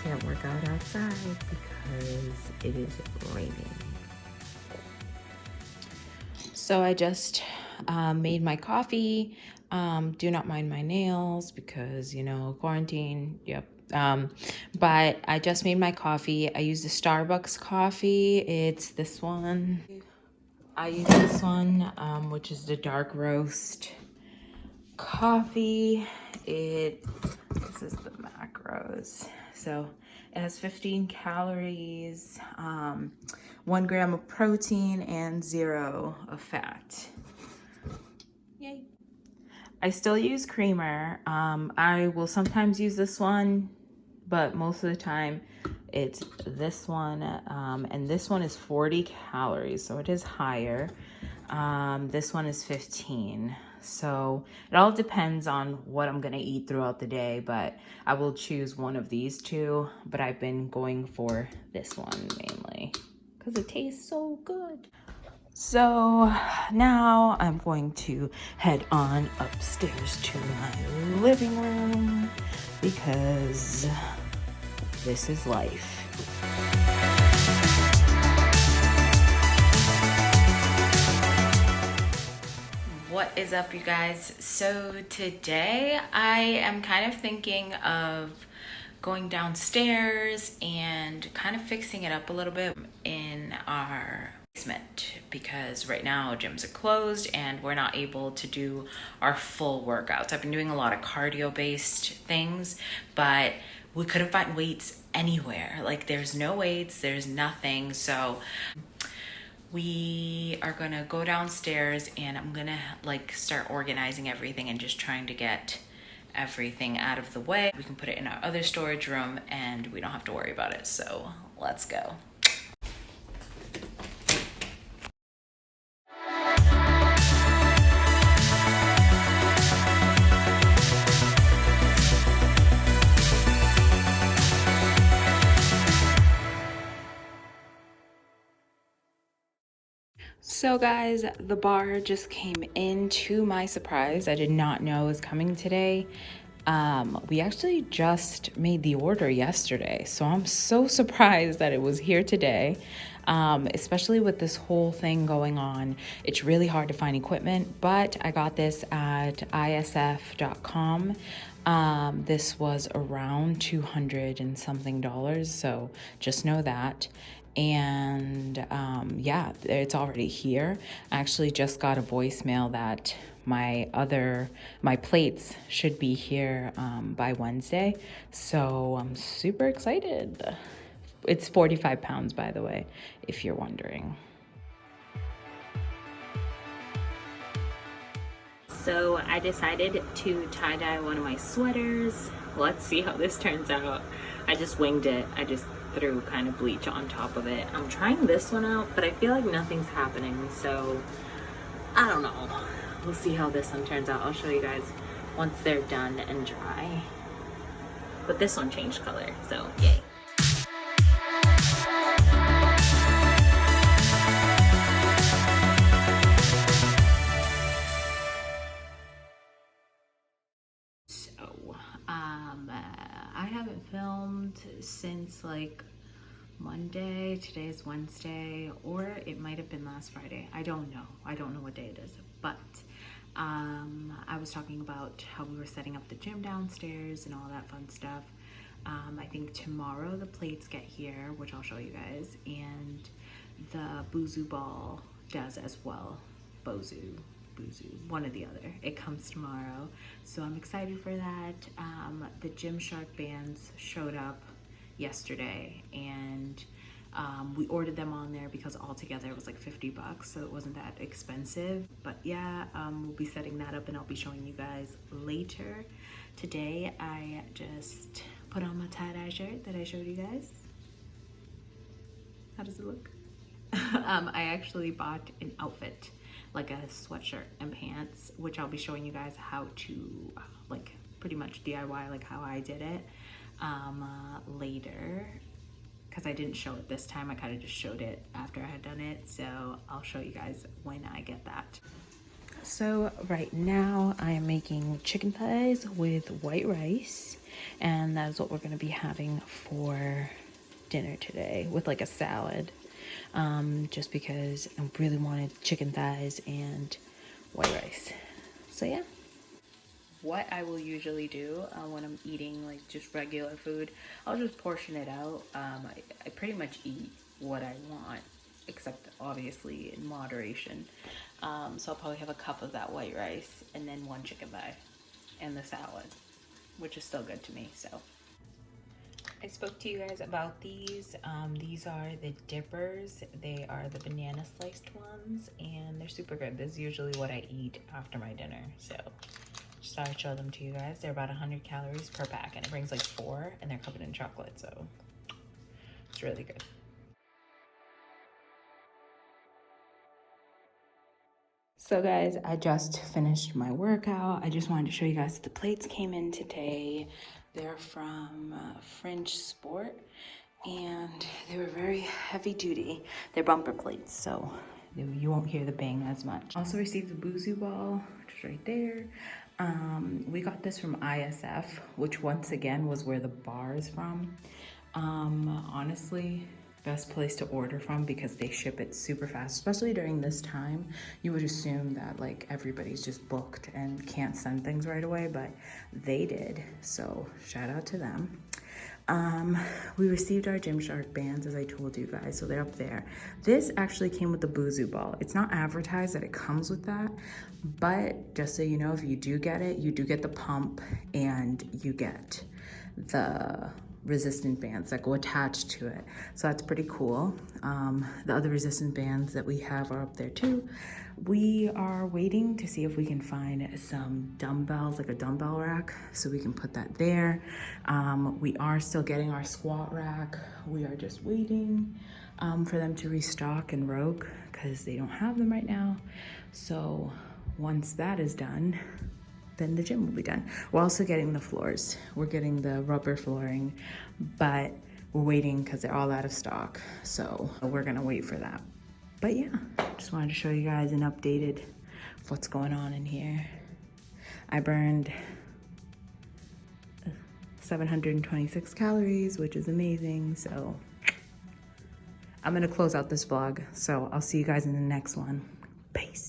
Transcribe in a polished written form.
can't work out outside because it is raining. So I just made my coffee. Do not mind my nails because, you know, quarantine. Yep. But I just made my coffee. I used the Starbucks coffee. It's this one. I use this one, which is the dark roast coffee. This is the macros. So it has 15 calories, 1 gram of protein, and 0 of fat. Yay. I still use creamer. I will sometimes use this one, but most of the time it's this one. And this one is 40 calories, so it is higher. This one is 15. So it all depends on what I'm gonna eat throughout the day, but I will choose one of these two, but I've been going for this one mainly because it tastes so good. So now I'm going to head on upstairs to my living room because this is life. What is up, you guys? So today I am kind of thinking of going downstairs and kind of fixing it up a little bit in our basement because right now gyms are closed and we're not able to do our full workouts. I've been doing a lot of cardio based things, but we couldn't find weights anywhere. Like there's no weights, there's nothing. So we are gonna go downstairs and I'm gonna like start organizing everything and just trying to get everything out of the way. We can put it in our other storage room and we don't have to worry about it. So let's go. So guys, the bar just came in to my surprise. I did not know it was coming today. We actually just made the order yesterday, so I'm so surprised that it was here today. Especially with this whole thing going on, it's really hard to find equipment, but I got this at isf.com. This was around $200 and something, so just know that. And yeah, it's already here. I actually just got a voicemail that my plates should be here by Wednesday, so I'm super excited. It's 45 pounds, by the way, if you're wondering. So I decided to tie-dye one of my sweaters. Let's see how this turns out. I just winged it. I just threw kind of bleach on top of it. I'm trying this one out, but I feel like nothing's happening, so I don't know. We'll see how this one turns out. I'll show you guys once they're done and dry. But this one changed color, so yay. So, I haven't filmed since like Monday. Today is Wednesday, or it might have been last Friday. I don't know. I don't know what day it is, but I was talking about how we were setting up the gym downstairs and all that fun stuff. I think tomorrow the plates get here, which I'll show you guys, and the Boozoo ball does as well. Boozoo, one or the other. It comes tomorrow, so I'm excited for that. The Gymshark bands showed up yesterday, and we ordered them on there because altogether it was like $50, so it wasn't that expensive. But yeah, we'll be setting that up and I'll be showing you guys later. Today I just put on my tie-dye shirt that I showed you guys. How does it look? I actually bought an outfit, like a sweatshirt and pants, which I'll be showing you guys how to like pretty much DIY, like how I did it later, because I didn't show it this time. I kind of just showed it after I had done it, so I'll show you guys when I get that. So right now I am making chicken thighs with white rice, and that is what we're going to be having for dinner today with like a salad. Just because I really wanted chicken thighs and white rice. So yeah. What I will usually do when I'm eating like just regular food, I'll just portion it out. I pretty much eat what I want, except obviously in moderation. So I'll probably have a cup of that white rice and then one chicken thigh and the salad, which is still good to me. So I spoke to you guys about these. These are the dippers. They are the banana sliced ones, and they're super good. This is usually what I eat after my dinner. So just thought I'd show them to you guys. They're about 100 calories per pack, and it brings like 4, and they're covered in chocolate. So it's really good. So guys, I just finished my workout. I just wanted to show you guys the plates came in today. They're from French Sport, and they were very heavy duty. They're bumper plates, so you won't hear the bang as much. Also received the Boozoo ball, which is right there. We got this from ISF, which once again was where the bar is from. Honestly, best place to order from because they ship it super fast, especially during this time. You would assume that like everybody's just booked and can't send things right away, but they did. So shout out to them. We received our Gymshark bands, as I told you guys, so they're up there. This actually came with the Boozoo ball. It's not advertised that it comes with that, but just so you know, if you do get it, you do get the pump and you get the resistant bands that go attached to it. So that's pretty cool. The other resistant bands that we have are up there too. We are waiting to see if we can find some dumbbells, like a dumbbell rack, so we can put that there. We are still getting our squat rack. We are just waiting for them to restock in Rogue because they don't have them right now. So once that is done, then the gym will be done. We're also getting the floors. We're getting the rubber flooring, but we're waiting because they're all out of stock. So we're gonna wait for that. But yeah, just wanted to show you guys an updated of what's going on in here. I burned 726 calories, which is amazing. So I'm gonna close out this vlog. So I'll see you guys in the next one. Peace.